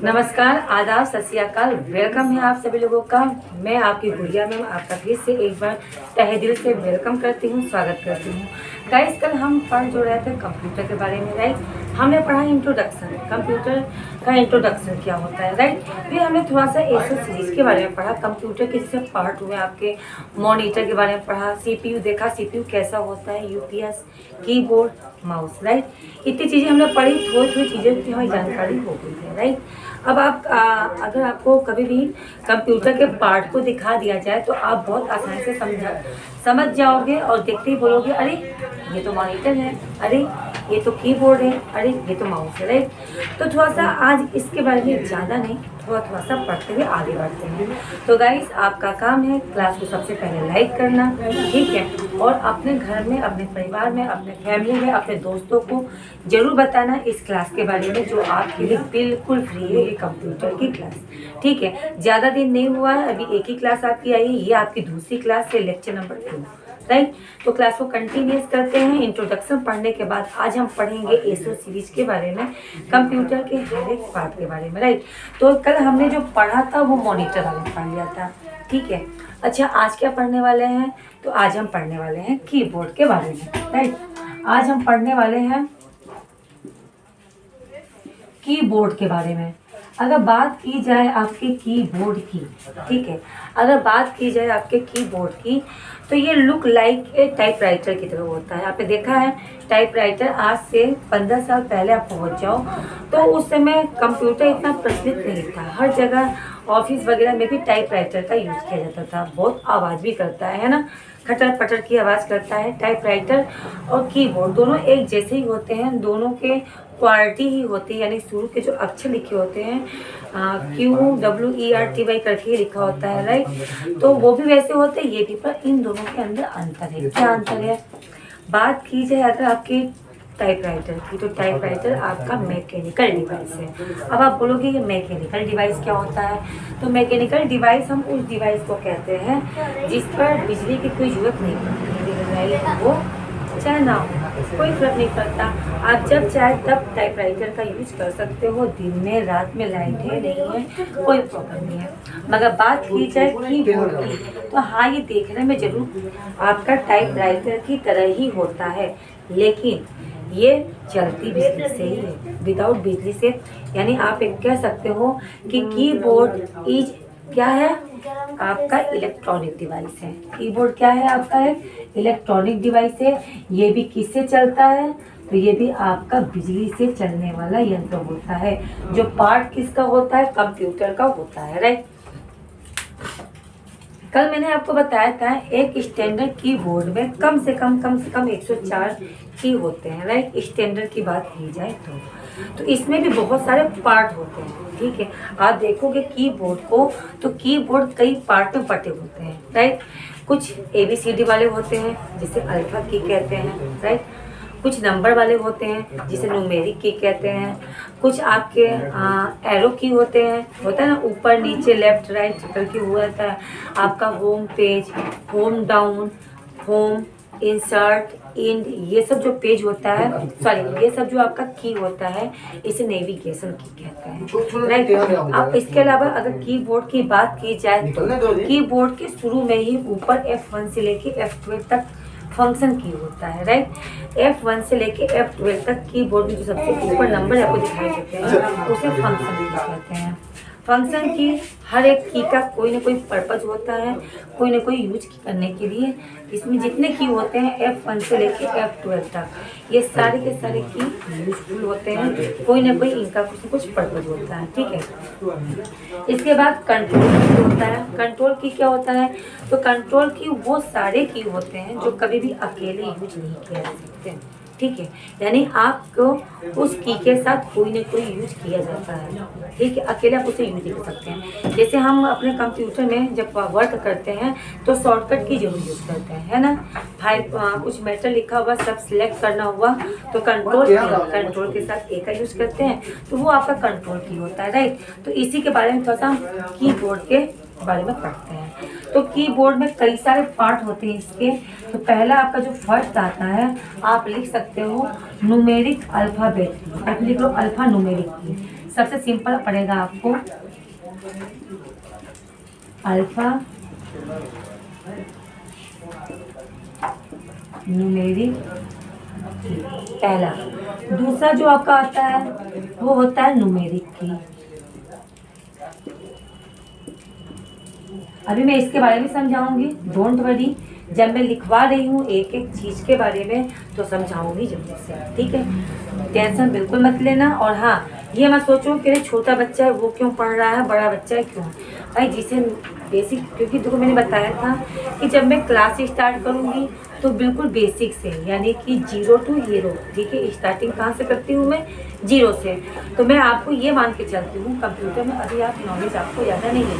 नमस्कार, आदाब, सत श्री अकाल। वेलकम है आप सभी लोगों का। मैं आपकी गुड़िया मैम आपका फिर से एक बार तहे दिल से वेलकम करती हूँ, स्वागत करती हूँ। गाइस, कल हम पढ़ जो रहे थे कंप्यूटर के बारे में, राइट। हमने पढ़ा इंट्रोडक्शन, कंप्यूटर का इंट्रोडक्शन क्या होता है, राइट। फिर हमने थोड़ा सा एसओ सीरीज के बारे में पढ़ा, कंप्यूटर के जैसे पार्ट हुए आपके, मॉनिटर के बारे में पढ़ा, सीपीयू देखा, सीपीयू कैसा होता है, यूपीएस, कीबोर्ड, माउस, राइट। इतनी चीज़ें हमने पढ़ी, थोड़ी थोड़ी चीज़ें की हमें जानकारी हो गई है, राइट। अब आप अगर आपको कभी भी कंप्यूटर के पार्ट को दिखा दिया जाए तो आप बहुत आसानी से समझ जाओगे और देखते ही बोलोगे, अरे ये तो मॉनिटर है, अरे ये तो कीबोर्ड है, अरे ये तो माउस है, राइट। तो थोड़ा सा आज इसके बारे में ज़्यादा नहीं, थोड़ा सा पढ़ते हुए आगे बढ़ते हैं। तो गाइस, आपका काम है क्लास को सबसे पहले लाइक करना, ठीक है, और अपने घर में, अपने परिवार में, अपने फैमिली में, अपने दोस्तों को जरूर बताना इस क्लास के बारे में, जो आपके लिए बिल्कुल फ्री है, ये कंप्यूटर की क्लास, ठीक है। ज़्यादा दिन नहीं हुआ है, अभी एक ही क्लास आपकी आई है, ये आपकी दूसरी क्लास है, लेक्चर नंबर 2, राइट। तो क्लास को कंटिन्यूस करते हैं। इंट्रोडक्शन पढ़ने के बाद आज हम पढ़ेंगे एसओ सीरीज के बारे में, कंप्यूटर के हर एक पार्ट के बारे में, राइट। तो कल हमने जो पढ़ा था वो मॉनिटर वाले पढ़ लिया था, ठीक है। अच्छा, आज क्या पढ़ने वाले हैं? तो आज हम पढ़ने वाले हैं कीबोर्ड के बारे में, राइट। आज हम पढ़ने वाले हैं कीबोर्ड के बारे में। अगर बात की जाए आपके कीबोर्ड की, ठीक है, अगर बात की जाए आपके कीबोर्ड की, तो ये लुक लाइक ए टाइपराइटर की तरह होता है। आपने देखा है टाइपराइटर, आज से 15 साल पहले आप पहुंच जाओ तो उस समय कंप्यूटर इतना प्रचलित नहीं था। हर जगह ऑफिस वगैरह में भी टाइपराइटर का यूज़ किया जाता था। बहुत आवाज़ भी करता है ना, खटर पटर की आवाज़ करता है। टाइपराइटर और कीबोर्ड दोनों एक जैसे ही होते हैं, दोनों के क्वालिटी ही होती है, यानी शुरू के जो अक्षर लिखे होते हैं QWERTY करके लिखा होता है, राइट। तो वो भी वैसे होते हैं, ये भी, पर इन दोनों के अंदर अंतर है। क्या अंतर है? बात की जाए अगर आपके टाइपराइटर की, तो टाइपराइटर आपका मैकेनिकल डिवाइस है। अब आप बोलोगे ये मैकेनिकल डिवाइस क्या होता है? तो मैकेनिकल डिवाइस हम उस डिवाइस को कहते हैं जिस पर बिजली की कोई जरूरत नहीं पड़ती, वो चाहे ना हो, कोई फर्क नहीं पड़ता। आप जब चाहे तब टाइपराइटर का यूज कर सकते हो, दिन में, रात में, लाइट है नहीं है, कोई प्रॉब्लम नहीं है। मगर बात की जाए कीबोर्ड की, तो हाँ, ये देखने में जरूर आपका टाइपराइटर की तरह ही होता है, लेकिन ये चलती बिजली से ही है, विदाउट बिजली से। यानी आप एक कह सकते हो कि कीबोर्ड इज क्या है? आपका इलेक्ट्रॉनिक डिवाइस है। कीबोर्ड क्या है? आपका एक इलेक्ट्रॉनिक डिवाइस है। ये भी किससे चलता है? तो ये भी आपका बिजली से चलने वाला यंत्र होता है। जो पार्ट किसका होता है? कंप्यूटर का होता है, राइट। कल मैंने आपको बताया था एक स्टैंडर्ड कीबोर्ड में कम से कम 104 की होते हैं, राइट। स्टैंडर्ड की बात की जाए तो इसमें भी बहुत सारे पार्ट होते हैं, ठीक है। आप देखोगे कीबोर्ड को, तो कीबोर्ड कई पार्ट में बटे होते हैं, राइट। कुछ ABCD वाले होते हैं जिसे अल्फा की कहते हैं, राइट। कुछ नंबर वाले होते हैं जिसे न्यूमेरिक की कहते हैं। कुछ आपके एरो की होते हैं, होता है ना, ऊपर नीचे लेफ्ट राइट करके हुआ था। आपका home page, home down, home, insert, end, ये सब जो पेज होता है, सॉरी, ये सब जो आपका की होता है, इसे नेविगेशन की कहते हैं, राइट। अब इसके अलावा अगर कीबोर्ड की बात की जाए तो कीबोर्ड के शुरू में ही ऊपर F1 से लेके F12 तक फंक्शन की होता है, राइट। F1 से लेके F12 तक कीबोर्ड में जो सबसे ऊपर नंबर आपको दिखाई देते हैं उसे फंक्शन की कहते हैं। फंक्शन की हर एक की का कोई ना कोई पर्पज होता है, कोई ना कोई यूज करने के लिए। इसमें जितने की होते हैं F1 से लेके F12 तक, ये सारे के सारे की यूजफुल होते हैं, कोई ना कोई इनका कुछ ना कुछ पर्पज होता है, ठीक है। इसके बाद कंट्रोल की होता है। कंट्रोल की क्या होता है? तो कंट्रोल की वो सारे की होते हैं जो कभी भी अकेले यूज नहीं किया जा सकते, ठीक है। यानी आपको उस की के साथ कोई ना कोई यूज किया जाता है, ठीक है। अकेले आप उसे यूज नहीं कर सकते हैं। जैसे हम अपने कंप्यूटर में जब वर्क करते हैं तो शॉर्टकट की जरूर यूज करते हैं, है ना। फाइल कुछ मैटर लिखा हुआ, सब सिलेक्ट करना हुआ, तो कंट्रोल के साथ ए का यूज करते हैं, तो वो आपका कंट्रोल की होता है, राइट। तो इसी के बारे में थोड़ा सा कीबोर्ड के बारे में पढ़ते हैं। तो कीबोर्ड में कई सारे पार्ट होते हैं इसके। तो पहला आपका जो फर्स्ट आता है, आप लिख सकते हो न्यूमेरिक अल्फाबेट, आप लिख लो अल्फा न्यूमेरिक की। सबसे सिंपल पड़ेगा आपको अल्फा न्यूमेरिक पहला। दूसरा जो आपका आता है वो होता है न्यूमेरिक की। अभी मैं इसके बारे में समझाऊंगी, डोंट वरी। जब मैं लिखवा रही हूँ एक एक चीज़ के बारे में तो समझाऊंगी जल्दी से, ठीक है? टेंशन बिल्कुल मत लेना। और हाँ, ये मत सोचो कि छोटा बच्चा है वो क्यों पढ़ रहा है, बड़ा बच्चा है क्यों। भाई जिसे बेसिक, क्योंकि देखो मैंने बताया था कि जब मैं क्लास स्टार्ट करूँगी तो बिल्कुल बेसिक से, यानी कि 0 to हीरो, ठीक है? स्टार्टिंग कहाँ से करती हूँ मैं? 0 से। तो मैं आपको ये मान के चलती हूँ कंप्यूटर में अभी आप नॉलेज आपको ज़्यादा नहीं है,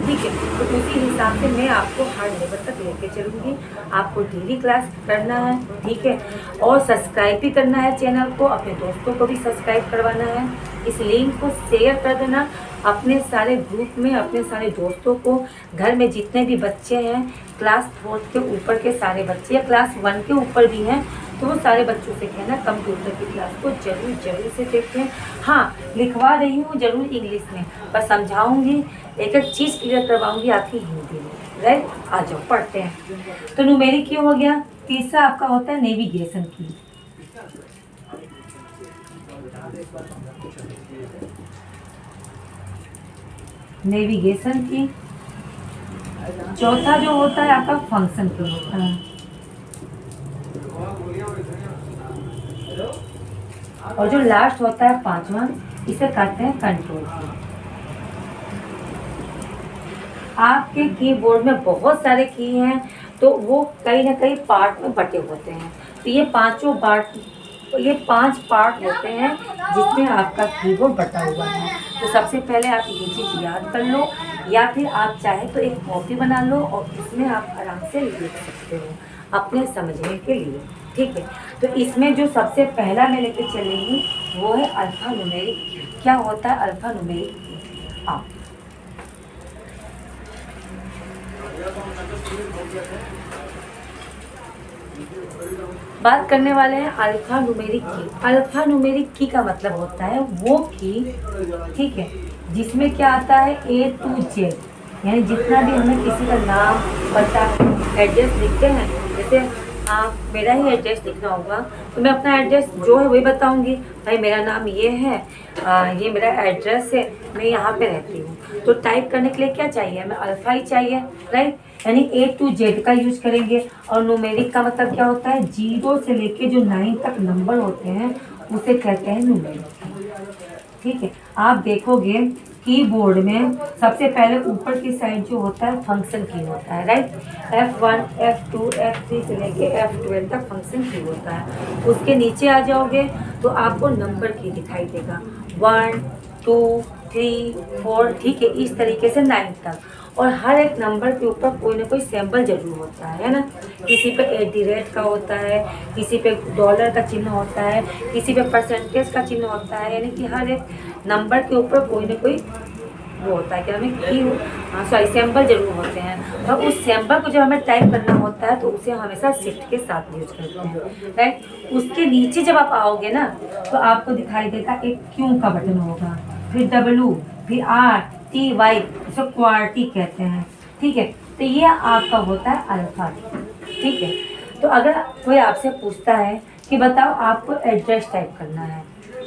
ठीक है? तो उसी हिसाब से मैं आपको हर लेवल तक लेके चलूँगी। आपको डेली क्लास करना है, ठीक है? और सब्सक्राइब भी करना है चैनल को, अपने दोस्तों को भी सब्सक्राइब करवाना है। इस लिंक को शेयर कर देना अपने सारे ग्रुप में, अपने सारे दोस्तों को। घर में जितने भी बच्चे हैं क्लास 4 के ऊपर के सारे बच्चे या क्लास 1 के ऊपर भी हैं तो वो सारे बच्चों से कहना कंप्यूटर की क्लास को जरूर से देखें। हाँ, लिखवा रही हूँ जरूर इंग्लिश में, पर समझाऊंगी, एक एक चीज़ क्लियर करवाऊंगी आपकी हिंदी में, राइट? आ जाओ पढ़ते हैं। तो न्यूमेरिक क्यों हो गया? तीसरा आपका होता है नेविगेशन की। नेविगेशन की। चौथा जो होता है आपका फंक्शन की होता है। और जो लास्ट होता है पांचवा, इसे कहते हैं कंट्रोल की। आपके कीबोर्ड में बहुत सारे की हैं तो वो कहीं ना कहीं पार्ट में बटे होते हैं। तो ये पांचों पार्ट, ये 5 पार्ट होते हैं जिसमें आपका कीबोर्ड बटा हुआ है। तो सबसे पहले आप ये चीज़ याद कर लो, या फिर आप चाहे तो एक कॉपी बना लो और इसमें आप आराम से लिख सकते हो अपने समझने के लिए, ठीक है? तो इसमें जो सबसे पहला मैं लेके चलेंगी वो है अल्फा न्यूमेरिक। क्या होता है अल्फा न्यूमेरिक? हाँ, बात करने वाले हैं अल्फा न्यूमेरिक की। अल्फा न्यूमेरिक की का मतलब होता है वो की, ठीक है, जिसमें क्या आता है A to Z, यानी जितना भी हमें किसी का नाम, पता, एड्रेस लिखते हैं, जैसे मेरा ही एड्रेस लिखना होगा तो मैं अपना एड्रेस जो है वही बताऊंगी। भाई मेरा नाम ये है, ये मेरा एड्रेस है, मैं यहाँ पे रहती हूँ। तो टाइप करने के लिए क्या चाहिए? हमें अल्फा ही चाहिए, राइट? यानी A to Z का यूज करेंगे। और न्यूमेरिक का मतलब क्या होता है? 0 से लेके जो 9 तक नंबर होते हैं उसे कहते हैं न्यूमेरिक, ठीक है? आप देखोगे कीबोर्ड में सबसे पहले ऊपर की साइड जो होता है फंक्शन की होता है, राइट? F1, F2, F3 से लेके F12 तक फंक्शन की होता है। उसके नीचे आ जाओगे तो आपको नंबर की दिखाई देगा, 1, 2, 3, 4, ठीक है? इस तरीके से 9 तक। और हर एक नंबर के ऊपर कोई ना कोई सिंबल जरूर होता है ना? किसी पे @ का होता है, किसी पे डॉलर का चिन्ह होता है, किसी पे परसेंटेज का चिन्ह होता है, यानी कि हर एक नंबर के ऊपर कोई ना कोई वो होता है कि हमें की सिंबल जरूर होते हैं। और उस सिंबल को जब हमें टाइप करना होता है तो उसे हमेशा शिफ्ट के साथ यूज करते हैं, राइट? उसके नीचे जब आप आओगे ना तो आपको दिखाई देगा एक क्यू का बटन होगा, फिर W, फिर RTY, इसे क्वार्टी कहते हैं, ठीक है? तो ये आपका होता है अल्फा, ठीक है? तो अगर कोई आपसे पूछता है कि बताओ आपको एड्रेस टाइप करना है,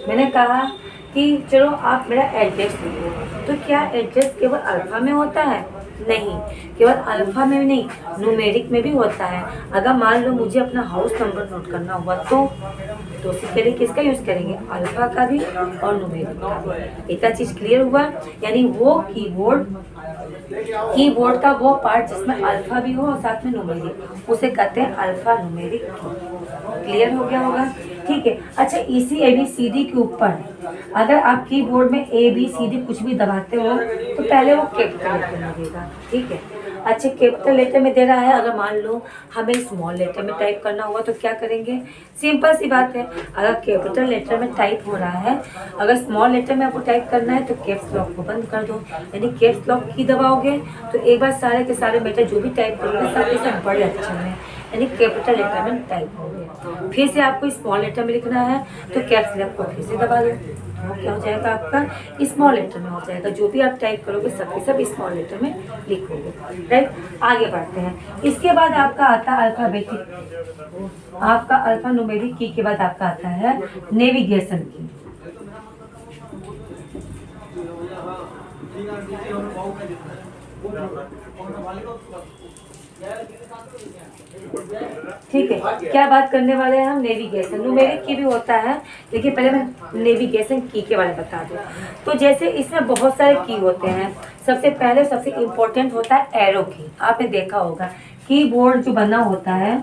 मैंने कहा कि चलो आप मेरा एड्रेस लिखो, तो क्या एड्रेस केवल अल्फा में होता है? नहीं, केवल अल्फा में भी नहीं, न्यूमेरिक में भी होता है। अगर मान लो मुझे अपना हाउस नंबर नोट करना हुआ तो उससे पहले किसका यूज़ करेंगे? अल्फा का भी और न्यूमेरिक का भी। इतना चीज़ क्लियर हुआ? यानी वो कीबोर्ड का वो पार्ट जिसमें अल्फा भी हो और साथ में न्यूमेरिक, उसे कहते हैं अल्फा न्यूमेरिक की। क्लियर हो गया होगा, ठीक है? अच्छा, इसी ABCD के ऊपर अगर आप कीबोर्ड में ABCD कुछ भी दबाते हो तो पहले वो कैपिटल लेटर में देगा, ठीक है? अच्छा, कैपिटल लेटर में दे रहा है, अगर मान लो हमें स्मॉल लेटर में टाइप करना होगा तो क्या करेंगे? सिंपल सी बात है, अगर कैपिटल लेटर में टाइप हो रहा है, अगर स्मॉल लेटर में आपको टाइप करना है तो कैप्स लॉक को बंद कर दो, यानी कैप्स लॉक की दबाओगे तो एक बार सारे के सारे लेटर जो भी टाइप करोगे सारे सब बड़े अक्षर में, यानी कैपिटल लेटर में टाइप हो गए। फिर से आपको स्मॉल लेटर में लिखना है तो कैप्स लॉक को फिर से दबा दो, वो क्या हो जाएगा आपका स्मॉल लेटर में हो जाएगा। जो भी आप टाइप करोगे सब के सब स्मॉल लेटर में लिखोगे, राइट। आगे बढ़ते हैं। इसके बाद आपका आता है अल्फाबेटिक, आपका अल्फा न्यूमेरिक की के बाद आपका आता है नेविगेशन की। ठीक है, क्या बात करने वाले हैं हम? नेविगेशन। न्यूमेरिक की भी होता है, लेकिन पहले मैं नेविगेशन की के बारे में बता दूं। तो जैसे इसमें बहुत सारे की होते हैं। सबसे पहले सबसे इम्पोर्टेंट होता है एरो की। आपने देखा होगा कीबोर्ड जो बना होता है,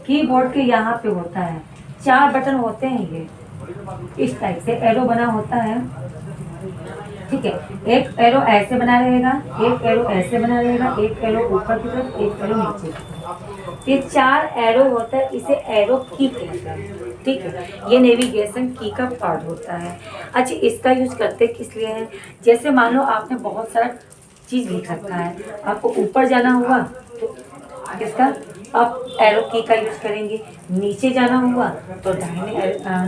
कीबोर्ड के यहाँ पे होता है 4 बटन होते हैं, ये इस टाइप से एरो बना होता है। ठीक है, एक एरो ऐसे बना रहेगा, एक एरो ऐसे बना रहेगा, एक एरो ऊपर की तरफ, एक एरो नीचे की तरफ। ये 4 एरो होता है, इसे एरो की कहते हैं। ठीक है, ये नेविगेशन की का पार्ट होता है। अच्छा, इसका यूज करते किस लिए है? जैसे मान लो आपने बहुत सारा चीज लिख रखा है, आपको ऊपर जाना हुआ तो किसका आप एरो की का यूज करेंगे, नीचे जाना हुआ तो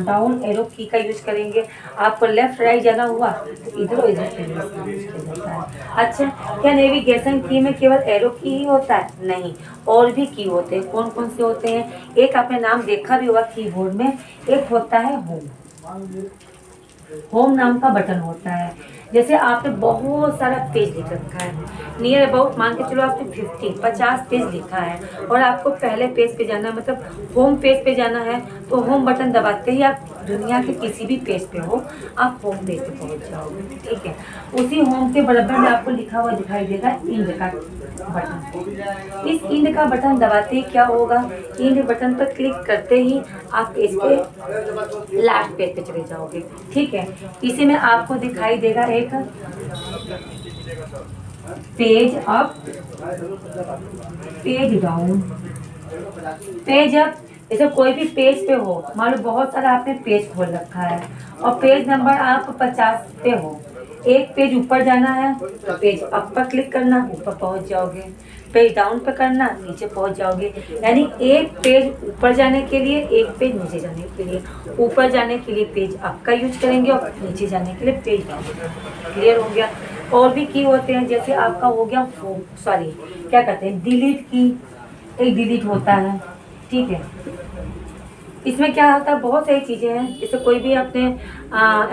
डाउन एरो की का यूज करेंगे, आपको लेफ्ट राइट जाना हुआ तो इधर उधर का यूज किया जाता है। अच्छा, क्या नेविगेशन की में केवल एरो की ही होता है? नहीं, और भी की होते हैं। कौन कौन से होते हैं? एक आपने नाम देखा भी होगा कीबोर्ड में, एक होता है होम। होम नाम का बटन होता है। जैसे आपने बहुत सारा पेज लिख रखा है, नियर अबाउट मान के चलो आपने 50 पेज लिखा है, और आपको पहले पेज पे जाना है, मतलब होम पेज पे जाना है, तो होम बटन दबाते ही आप दुनिया के किसी भी पेज पे हो, आप होम पेज पे पहुंच जाओगे। ठीक है, उसी होम के बराबर में आपको लिखा हुआ दिखाई देगा इंड का बटन। इस इंड का बटन दबाते ही क्या होगा, इंड बटन पर क्लिक करते ही आप पेज पे लास्ट पेज पे चले जाओगे। ठीक है, इसी में आपको दिखाई देगा एक page up, page down, page up. जैसे कोई भी पेज पे हो, मान लो बहुत सारा आपने पेज खोल रखा है और पेज नंबर आप 50 पे हो, एक पेज ऊपर जाना है तो पेज अप पर क्लिक करना, ऊपर पहुंच जाओगे। पेज डाउन पे करना, नीचे पहुंच जाओगे। यानी एक पेज ऊपर जाने के लिए, एक पेज नीचे जाने के लिए। ऊपर जाने के लिए पेज अप का यूज करेंगे और नीचे जाने के लिए पेज डाउन। क्लियर हो गया? और भी की होते हैं, जैसे आपका हो गया सॉरी क्या कहते हैं, डिलीट की। एक डिलीट होता है। ठीक है, इसमें क्या होता है, बहुत सारी चीज़ें हैं। जैसे कोई भी अपने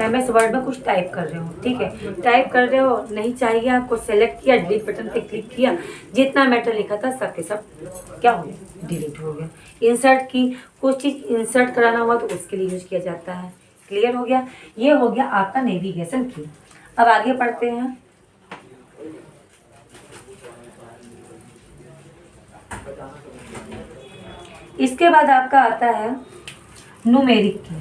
MS वर्ड में कुछ टाइप कर रहे हो, ठीक है, टाइप कर रहे हो, नहीं चाहिए आपको, सेलेक्ट किया, डिलीट बटन पे क्लिक किया, जितना मैटर लिखा था सब के सब क्या हो गया, डिलीट हो गया। इंसर्ट की, कुछ चीज़ इंसर्ट कराना हुआ तो उसके लिए यूज किया जाता है। क्लियर हो गया? ये हो गया आपका नेविगेशन की। अब आगे पढ़ते हैं। इसके बाद आपका आता है न्यूमेरिक की।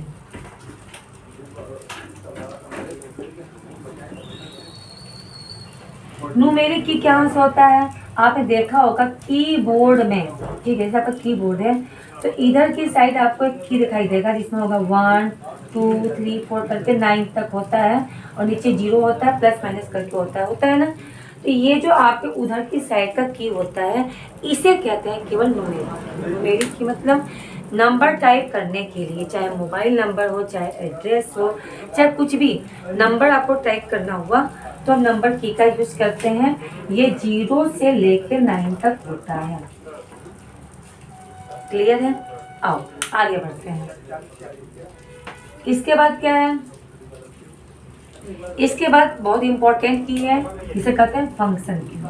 न्यूमेरिक की क्या होता है, आपने देखा होगा कीबोर्ड में। ठीक है, जैसे आपका कीबोर्ड है तो इधर की साइड आपको एक की दिखाई देगा जिसमें होगा 1 2 3 4 करके 9 तक होता है, और नीचे 0 होता है, प्लस माइनस करके होता है ना। तो ये जो आपके उधर की साइड का की होता है, इसे कहते हैं केवल न्यूमेरिक। न्यूमेरिक की मतलब नंबर टाइप करने के लिए, चाहे मोबाइल नंबर हो, चाहे एड्रेस हो, चाहे कुछ भी नंबर आपको टाइप करना हुआ तो हम नंबर की का यूज करते हैं। ये 0 से लेकर 9 तक होता है। क्लियर है? आओ आगे बढ़ते हैं। इसके बाद क्या है, इसके बाद बहुत इंपॉर्टेंट की है, इसे कहते हैं फंक्शन की।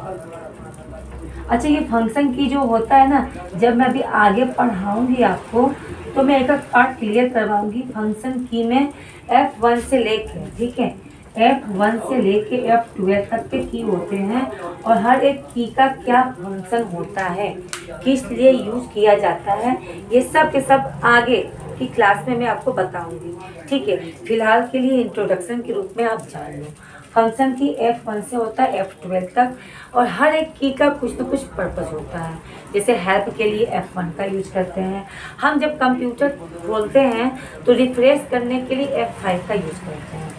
अच्छा, ये फंक्शन की जो होता है ना, जब मैं अभी आगे पढ़ाऊंगी आपको तो मैं एक पार्ट क्लियर करवाऊंगी। फंक्शन की में F1 से लेके, ठीक है, F1 से लेके F12 तक के की होते हैं, और हर एक की का क्या फंक्शन होता है, किस लिए यूज किया जाता है, ये सब के सब आगे की क्लास में मैं आपको बताऊंगी। ठीक है, फिलहाल के लिए इंट्रोडक्शन के रूप में आप जान लो। फंक्शन की F1 से होता है F12 तक, और हर एक की का कुछ न कुछ पर्पस होता है। जैसे हेल्प के लिए F1 का यूज करते हैं, हम जब कंप्यूटर खोलते हैं तो रिफ्रेश करने के लिए F5 का यूज करते हैं,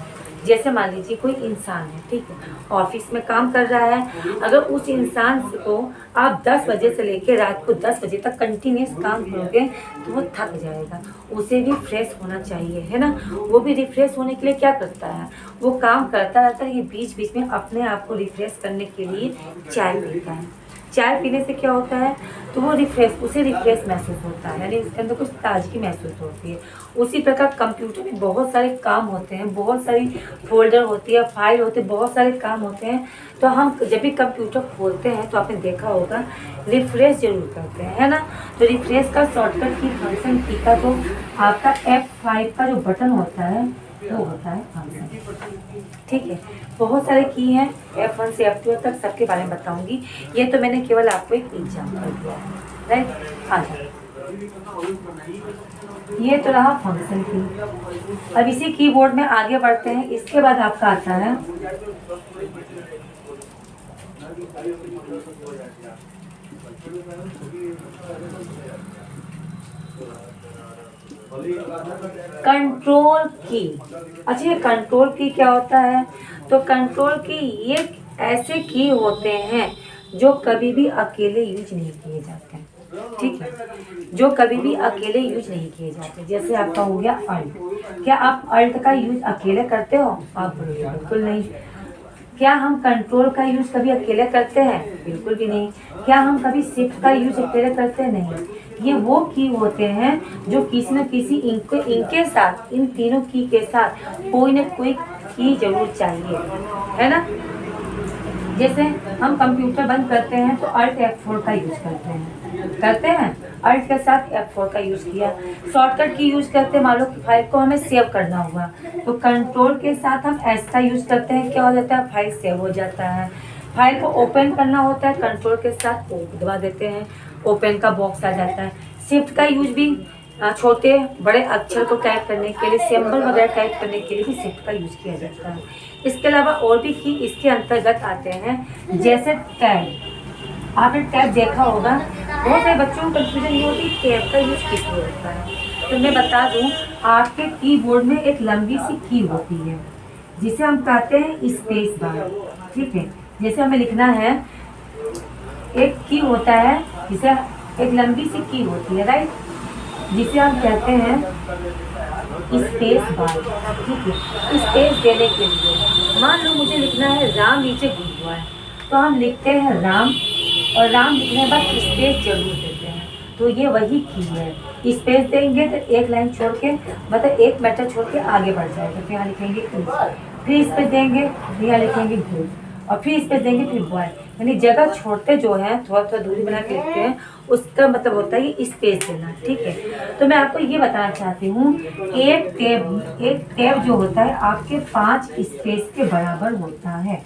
जैसे मान लीजिए कोई इंसान है, ठीक है, ऑफिस में काम कर रहा है, अगर उस इंसान को आप 10 बजे से लेकर रात को 10 बजे तक कंटिन्यूस काम करोगे तो वो थक जाएगा। उसे भी फ्रेश होना चाहिए, है ना। वो भी रिफ्रेश होने के लिए क्या करता है, वो काम करता रहता है, ये बीच बीच में अपने आप को रिफ्रेश करने के लिए चाय पीता है। चाय पीने से क्या होता है, तो वो उसे रिफ्रेश महसूस होता है, यानी उसके अंदर कुछ ताजगी महसूस होती है। उसी प्रकार कंप्यूटर में बहुत सारे काम होते हैं, बहुत सारी फोल्डर होती है, फाइल होती है, बहुत सारे काम होते हैं। तो हम जब भी कंप्यूटर खोलते हैं तो आपने देखा होगा रिफ्रेश जरूर करते हैं, है ना। तो रिफ्रेश का शॉर्टकट की फंक्शन की का तो आपका F5 का जो बटन होता है वो होता है फंक्शन, ठीक है। बहुत सारे की हैं, F1 से F2 तक सबके बारे में बताऊंगी। ये तो मैंने केवल आपको एक एग्जाम्पल दिया है, राइट। आ जाए, ये तो रहा फंक्शन की। अब इसी कीबोर्ड में आगे बढ़ते हैं। इसके बाद आपका आता है कंट्रोल की। अच्छा, ये कंट्रोल की क्या होता है, तो कंट्रोल की ये ऐसे की होते हैं जो कभी भी अकेले यूज नहीं किए जाते हैं, ठीक है, जो कभी भी अकेले यूज नहीं किए जाते। जैसे आपका हो गया अल्ट। क्या आप अल्ट का यूज अकेले करते हो, आप बिल्कुल नहीं। क्या हम कंट्रोल का यूज कभी अकेले करते हैं, बिल्कुल भी नहीं। क्या हम कभी शिफ्ट का यूज अकेले करते हैं, नहीं। ये वो की होते हैं जो किसी न किसी इनके साथ, इन तीनों की के साथ कोई न कोई की जरूर चाहिए, है ना। जैसे हम कंप्यूटर बंद करते हैं तो अल्ट F4 का यूज करते हैं, अल्ट के साथ F4 का यूज किया। शॉर्टकट की यूज करते हैं, मान लो कि फाइल को हमें सेव करना हुआ तो कंट्रोल के साथ हम S का यूज करते हैं, क्या हो जाता है, फाइल सेव हो जाता है। फाइल को ओपन करना होता है, कंट्रोल के साथ O दबा देते हैं, ओपन का बॉक्स आ जाता है। शिफ्ट का यूज भी छोटे बड़े अक्षर को टाइप करने के लिए, सिंबल वगैरह टाइप करने के लिए भी शिफ्ट का यूज किया जाता है। इसके अलावा और भी की इसके अंतर्गत आते हैं, जैसे टैब। आपने टैब देखा होगा, बहुत सारे बच्चों को कंफ्यूजन ये होती है टैब का यूज किस लिए होता है। तो मैं बता दूं, आपके कीबोर्ड में एक लंबी सी की होती है जिसे हम कहते हैं स्पेस बार, ठीक है। जैसे हमें लिखना है, एक की होता है जिसे एक लंबी सी की होती है, राइट, जिसे हम कहते हैं स्पेस बार, ठीक है। स्पेस देने के लिए मान लो मुझे लिखना है राम नीचे घूम हुआ है, तो हम लिखते हैं राम, और राम लिखने के बाद स्पेस जरूर देते हैं। तो ये वही की है, स्पेस देंगे तो एक लाइन छोड़ के, मतलब एक मैटर छोड़ के आगे बढ़ जाएगा। तो यहाँ लिखेंगे फिर स्पेस देंगे, यहाँ लिखेंगे गुड, और फिर स्पेस देंगे फिर बॉय, यानी जगह छोड़ते जो है थोड़ा थोड़ा दूरी बना के लिखते हैं, उसका मतलब होता है ये स्पेस देना, ठीक है। तो मैं आपको ये बताना चाहती हूँ, एक टैब जो होता है आपके 5 स्पेस के बराबर होता है।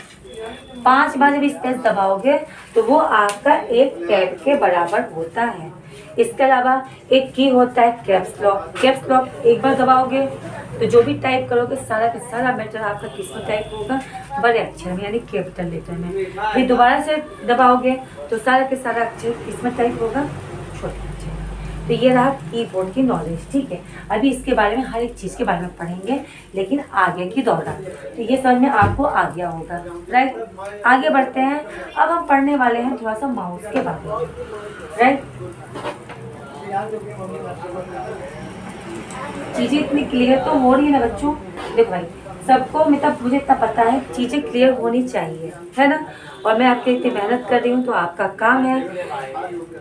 5 बार जब स्पेस दबाओगे तो वो आपका एक टैब के बराबर होता है। इसके अलावा एक की होता है कैप्स लॉक। कैप्स लॉक एक बार दबाओगे तो जो भी टाइप करोगे सारा का सारा मैटर आपका किस में टाइप होगा, बड़े अक्षर में, यानी कैपिटल लेटर में। फिर दोबारा से दबाओगे तो सारा के सारा अक्षर किस में टाइप होगा, छोटे अक्षर में। तो ये रहा कीबोर्ड की नॉलेज, ठीक है। अभी इसके बारे में हर एक चीज़ के बारे में पढ़ेंगे, लेकिन आगे की दौरान। तो ये समझ में आपको आ गया होगा, राइट। आगे बढ़ते हैं। अब हम पढ़ने वाले हैं थोड़ा सा माउस के बारे में, राइट। चीज़ें इतनी क्लियर तो हो रही है ना बच्चों, देखो भाई सबको, मतलब मुझे इतना पता है चीज़ें क्लियर होनी चाहिए, है ना। और मैं आपके इतनी मेहनत कर रही हूँ तो आपका काम है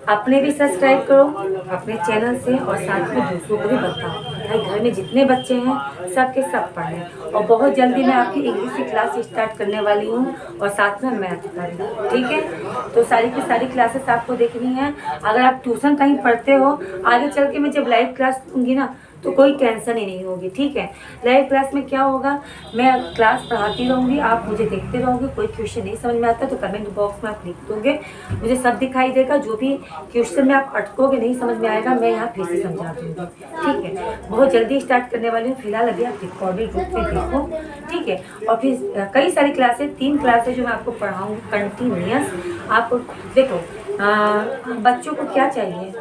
अपने भी सब्सक्राइब करो अपने चैनल से, और साथ में दूसरों को भी बताओ भाई, घर में जितने बच्चे हैं सबके सब पढ़ें। और बहुत जल्दी मैं आपकी इंग्लिश की क्लास स्टार्ट करने वाली हूँ, और साथ में मैथ का भी, ठीक है। तो सारी की सारी क्लासेस आपको देखनी है। अगर आप ट्यूशन कहीं पढ़ते हो, आगे चल के मैं जब लाइव क्लास दूँगी ना तो कोई टेंशन ही नहीं होगी, ठीक है। लाइव क्लास में क्या होगा, मैं क्लास पढ़ाती रहूँगी, आप मुझे देखते रहोगे। कोई क्वेश्चन नहीं समझ में आता तो कमेंट बॉक्स में आप लिख दोगे, मुझे सब दिखाई देगा। जो भी क्वेश्चन में आप अटकोगे, नहीं समझ में आएगा, मैं यहाँ फिर से समझा दूँगी, ठीक है। बहुत जल्दी स्टार्ट करने वाली हूँ, फिलहाल अभी आप रिकॉर्डेड रूप में देखो, ठीक है। और फिर कई सारी क्लासेस, 3 क्लासेस जो मैं आपको पढ़ाऊँगी कंटिन्यूअस। आप देखो बच्चों को क्या चाहिए,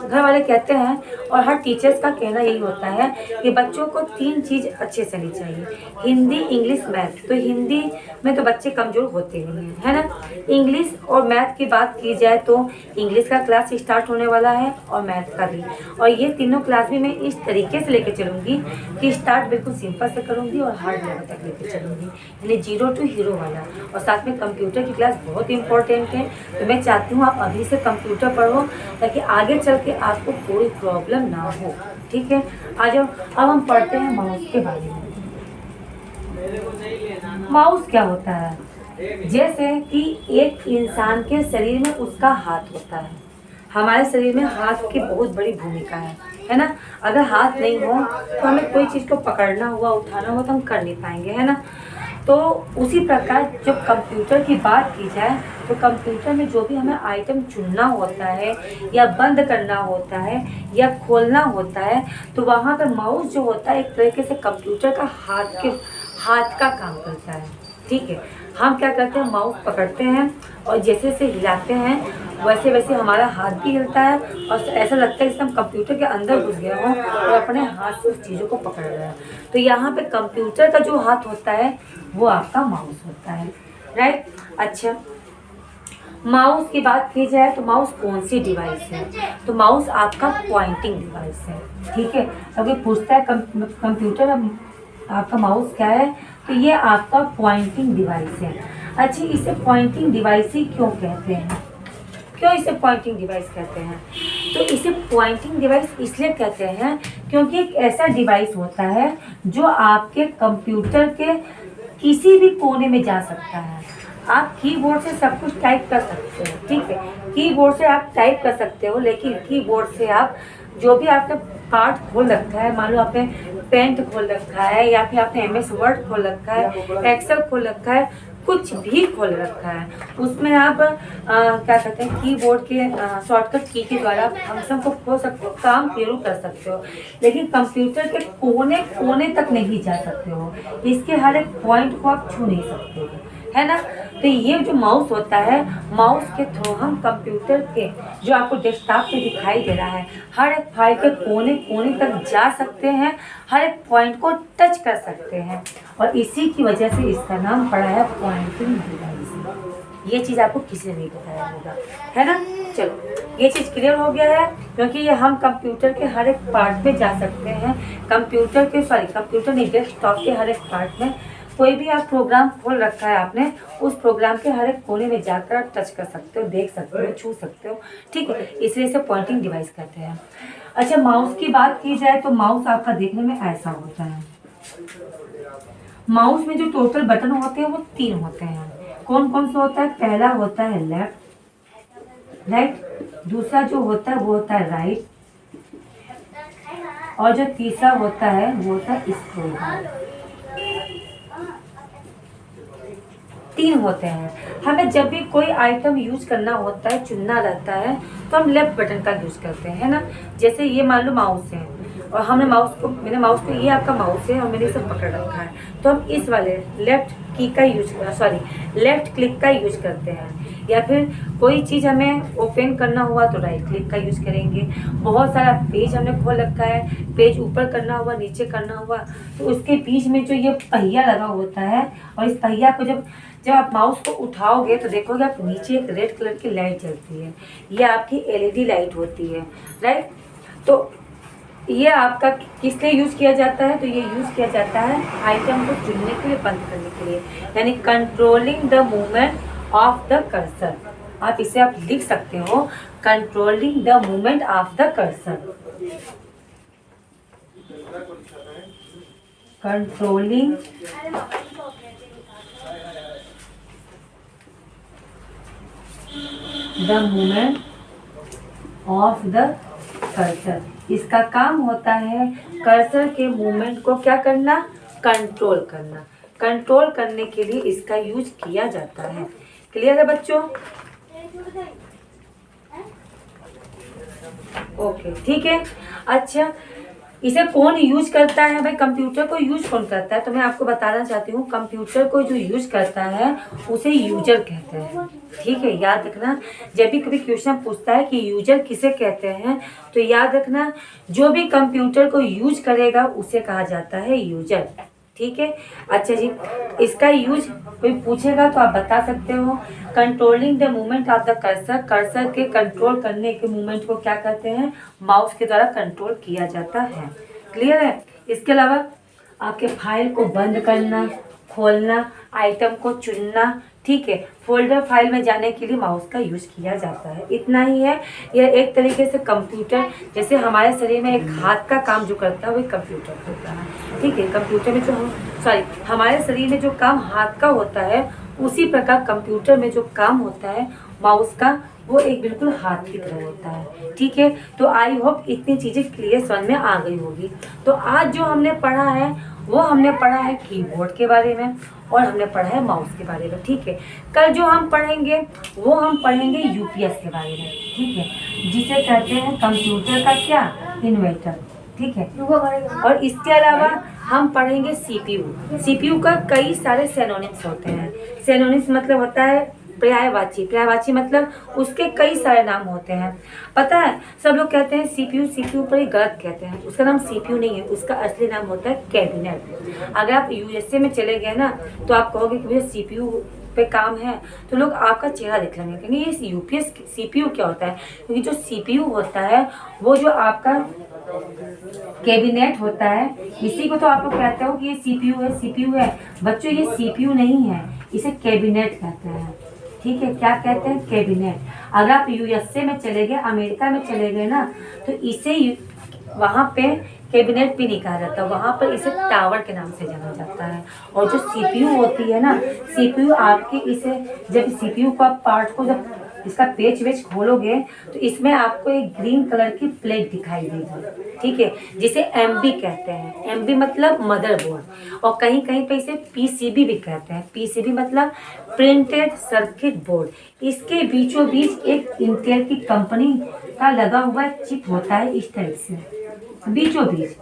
घर वाले कहते हैं और हर टीचर्स का कहना यही होता है कि बच्चों को 3 चीज़ अच्छे से आनी चाहिए, हिंदी, इंग्लिश, मैथ। तो हिंदी में तो बच्चे कमज़ोर होते नहीं हैं, है ना। इंग्लिश और मैथ की बात की जाए तो इंग्लिश का क्लास स्टार्ट होने वाला है और मैथ का भी, और ये तीनों क्लास भी मैं इस तरीके से लेके चलूँगी कि स्टार्ट बिल्कुल सिंपल से करूँगी और हार्ड लेवल तक लेके चलूँगी, यानी 0 टू हीरो वाला। और साथ में कंप्यूटर की क्लास बहुत इंपॉर्टेंट है, तो मैं चाहती हूँ आप अभी से कंप्यूटर पढ़ो ताकि आगे चल के आपको कोई प्रॉब्लम ना हो। ठीक है, आ जाओ अब हम पढ़ते हैं माउस के बारे में। माउस क्या होता है, जैसे कि एक इंसान के शरीर में उसका हाथ होता है, हमारे शरीर में हाथ की बहुत बड़ी भूमिका है ना। अगर हाथ नहीं हो तो हमें कोई चीज़ को पकड़ना हुआ, उठाना हुआ तो हम कर नहीं पाएंगे, है ना। तो उसी प्रकार जब कंप्यूटर की बात की जाए तो कंप्यूटर में जो भी हमें आइटम चुनना होता है या बंद करना होता है या खोलना होता है, तो वहाँ पर माउस जो होता है एक तरीके से कंप्यूटर का हाथ का काम करता है। ठीक है, हम क्या करते हैं, माउस पकड़ते हैं और जैसे जैसे हिलाते हैं वैसे वैसे हमारा हाथ भी हिलता है और ऐसा लगता है जैसे हम कंप्यूटर के अंदर घुस गए हों और अपने हाथ से उस चीज़ों को पकड़ रहे हैं। तो यहाँ पे कंप्यूटर का जो हाथ होता है वो आपका माउस होता है, राइट। अच्छा, माउस की बात की जाए तो माउस कौन सी डिवाइस है, तो माउस आपका पॉइंटिंग डिवाइस है। ठीक है, अगर पूछता है कंप्यूटर आपका माउस क्या है, तो ये आपका पॉइंटिंग डिवाइस है। अच्छा, इसे पॉइंटिंग डिवाइस ही क्यों कहते हैं, क्यों इसे पॉइंटिंग डिवाइस कहते हैं, तो इसे पॉइंटिंग डिवाइस इसलिए कहते हैं क्योंकि एक ऐसा डिवाइस होता है जो आपके कंप्यूटर के किसी भी कोने में जा सकता है। आप कीबोर्ड से सब कुछ टाइप कर सकते हो, ठीक है, कीबोर्ड से आप टाइप कर सकते हो, लेकिन कीबोर्ड से आप जो भी आपने पार्ट खोल रखा है, मान लो आपने पेंट खोल रखा है या फिर आपने MS वर्ड खोल रखा है, एक्सेल खोल रखा है, कुछ भी खोल रखा है, उसमें आप क्या कहते हैं कीबोर्ड के शॉर्टकट की के द्वारा फंक्शन को खोल सकते हो, काम शुरू कर सकते हो, लेकिन कंप्यूटर के कोने कोने तक नहीं जा सकते हो, इसके हर एक पॉइंट को आप छू नहीं सकते हो, है ना। तो ये जो माउस होता है, माउस के थ्रू हम कंप्यूटर के जो आपको डेस्कटॉप पे दिखाई दे रहा है हर एक फाइल के कोने कोने तक जा सकते हैं, हर एक पॉइंट को टच कर सकते हैं, और इसी की वजह से इसका नाम पड़ा है पॉइंटिंग डिवाइस। ये चीज़ आपको किसी ने नहीं बताया होगा, है ना। चलो, ये चीज़ क्लियर हो गया है, क्योंकि ये हम कंप्यूटर के हर एक पार्ट में जा सकते हैं, कंप्यूटर नहीं, डेस्कटॉप के हर एक पार्ट में कोई भी आप प्रोग्राम खोल रखा है आपने, उस प्रोग्राम के हर एक कोने में जाकर आप टच कर सकते हो, देख सकते हो, छू सकते हो, ठीक है, इसलिए इसे पॉइंटिंग डिवाइस कहते हैं। अच्छा, माउस की बात की जाए तो माउस आपका देखने में ऐसा होता है। माउस में जो टोटल बटन होते हैं वो 3 होते हैं। कौन कौन सा होता है, पहला होता है लेफ्ट, राइट, दूसरा जो होता है वो होता है राइट, और जो तीसरा होता है वो होता है स्क्रॉल बार। 3 होते हैं। हमें जब भी कोई आइटम यूज करना होता है, चुनना रहता है, तो हम लेफ्ट बटन का यूज करते हैं, है ना। जैसे ये मान लो माउस है और हमने मैंने माउस को, ये आपका माउस है और मैंने इसे पकड़ रखा है, तो हम इस वाले लेफ्ट क्लिक का यूज करते हैं, या फिर कोई चीज़ हमें ओपन करना हुआ तो राइट क्लिक का यूज करेंगे। बहुत सारा पेज हमने खोल रखा है, पेज ऊपर करना हुआ, नीचे करना हुआ, तो उसके बीच में जो ये पहिया लगा होता है, और इस पहिया को जब आप माउस को उठाओगे तो देखोगे आप नीचे एक रेड कलर की लाइट जलती है, ये आपकी LED लाइट होती है, राइट। तो ये आपका किस लिए यूज़ किया जाता है, तो ये यूज़ किया जाता है आइटम को चुनने के लिए, बंद करने के लिए, यानी controlling the movement of the cursor. आप इसे आप लिख सकते हो, controlling the movement of the cursor, controlling the movement of the cursor. इसका काम होता है कर्सर के मूवमेंट को क्या करना, कंट्रोल करना। कंट्रोल करने के लिए इसका यूज किया जाता है। क्लियर है बच्चों? ओके, ठीक है। अच्छा, इसे कौन यूज करता है भाई? कंप्यूटर को यूज कौन करता है? तो मैं आपको बताना चाहती हूँ, कंप्यूटर को जो यूज करता है उसे यूजर कहते हैं। ठीक है, याद रखना। जब भी कभी क्वेश्चन पूछता है कि यूजर किसे कहते हैं, तो याद रखना जो भी कंप्यूटर को यूज करेगा उसे कहा जाता है यूजर। ठीक है, अच्छा जी, इसका यूज कोई पूछेगा तो आप बता सकते हो। Controlling the movement of the cursor, cursor के कंट्रोल करने के मूवमेंट को क्या कहते हैं? माउस के द्वारा कंट्रोल किया जाता है। क्लियर है? इसके अलावा आपके फाइल को बंद करना, खोलना, आइटम को चुनना, ठीक है, फोल्डर फाइल में जाने के लिए माउस का यूज किया जाता है। इतना ही है। यह एक तरीके से कंप्यूटर, जैसे हमारे शरीर में एक हाथ का काम जो करता है वो कंप्यूटर होता है। ठीक है, कंप्यूटर में जो हमारे शरीर में जो काम हाथ का होता है, उसी प्रकार कंप्यूटर में जो काम होता है माउस का, वो एक बिल्कुल हाथ की तरह होता है। ठीक है, तो आई होप इतनी चीज़ें क्लियर समझ में आ गई होगी। तो आज जो हमने पढ़ा है वो हमने पढ़ा है कीबोर्ड के बारे में और हमने पढ़ा है माउस के बारे में। ठीक है, कल जो हम पढ़ेंगे वो हम पढ़ेंगे यूपीएस के बारे में। ठीक है, जिसे कहते हैं कंप्यूटर का क्या? इन्वर्टर। ठीक है, और इसके अलावा हम पढ़ेंगे सीपीयू। सीपीयू का कई सारे सिनोनिम्स होते हैं। सिनोनिम्स मतलब होता है पर्यायवाची। पर्यायवाची मतलब उसके कई सारे नाम होते हैं। पता है, सब लोग कहते हैं सीपीयू, सीपीयू पर ही गलत कहते हैं। उसका नाम सीपीयू नहीं है, उसका असली नाम होता है कैबिनेट। अगर आप यूएसए में चले गए ना तो आप कहोगे कि भैया सीपीयू पे काम है, तो लोग आपका चेहरा देख लेंगे, क्योंकि ये यूपीएस सीपीयू क्या होता है। क्योंकि जो सीपीयू होता है वो जो आपका कैबिनेट होता है, इसी को तो आप लोग कहते हो कि ये सीपीयू है, सीपीयू है। बच्चों, ये सीपीयू नहीं है, इसे कैबिनेट कहते हैं। ठीक है, क्या कहते हैं? कैबिनेट। अगर आप यूएसए में चले गए, अमेरिका में चले गए ना, तो इसे वहाँ पे कैबिनेट भी नहीं कहा जाता, वहाँ पर इसे टावर के नाम से जाना जाता है। और जो सीपीयू होती है ना, सीपीयू आपके इसे, जब सीपीयू को आप पार्ट को जब इसका पेच वेच खोलोगे तो इसमें आपको एक ग्रीन कलर की प्लेट दिखाई देगी। ठीक है, जिसे एमबी कहते हैं। एमबी मतलब मदरबोर्ड, और कहीं कहीं पे इसे पीसीबी भी कहते हैं। पीसीबी मतलब प्रिंटेड सर्किट बोर्ड। इसके बीचों बीच एक इंटेल की कंपनी का लगा हुआ चिप होता है, इस तरह से बीचों बीच,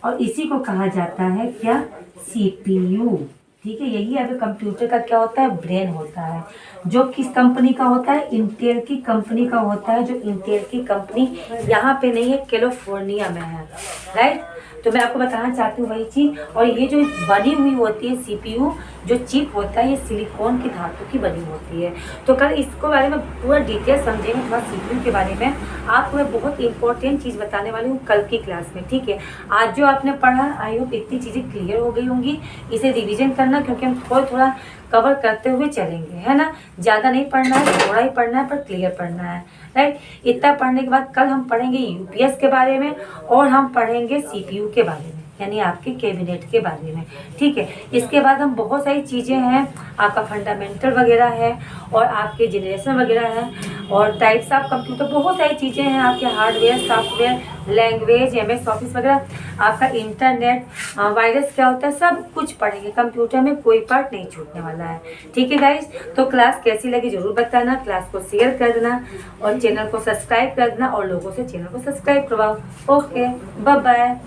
और इसी को कहा जाता है क्या? सीपीयू। ठीक है, यही अगर कंप्यूटर का क्या होता है? ब्रेन होता है। जो किस कंपनी का होता है? इंटेल की कंपनी का होता है। जो इंटेल की कंपनी यहाँ पे नहीं है, कैलिफोर्निया में है। राइट, तो मैं आपको बताना चाहती हूँ वही चीज़। और ये जो बनी हुई होती है सीपीयू, जो चिप होता है, ये सिलिकॉन की धातु की बनी होती है। तो कल इसको बारे में पूरा डिटेल समझेंगे, थोड़ा सीपीयू के बारे में। आपको मैं बहुत इंपॉर्टेंट चीज़ बताने वाली हूँ कल की क्लास में। ठीक है, आज जो आपने पढ़ा, आई होप इतनी चीज़ें क्लियर हो गई होंगी। इसे रिविजन करना, क्योंकि हम थोड़ा थोड़ा कवर करते हुए चलेंगे, है ना। ज़्यादा नहीं पढ़ना है, थोड़ा ही पढ़ना है, पर क्लियर पढ़ना है। राइट, इतना पढ़ने के बाद कल हम पढ़ेंगे यूपीएस के बारे में और हम पढ़ेंगे सीपीयू के बारे में, यानी आपके कैबिनेट के बारे में। ठीक है, इसके बाद हम बहुत सारी चीज़ें हैं, आपका फंडामेंटल वगैरह है और आपके जनरेशन वगैरह है और टाइप्स ऑफ कंप्यूटर, बहुत सारी चीज़ें हैं आपके hardware, software, language, MS office वगैरह, आपका इंटरनेट, वायरस क्या होता है, सब कुछ पढ़ेंगे। कंप्यूटर में कोई पार्ट नहीं छूटने वाला है। ठीक है गाइज, तो क्लास कैसी लगी जरूर बताना, क्लास को शेयर कर देना और चैनल को सब्सक्राइब कर देना और लोगों से चैनल को सब्सक्राइब करवाओ। Okay, bye bye.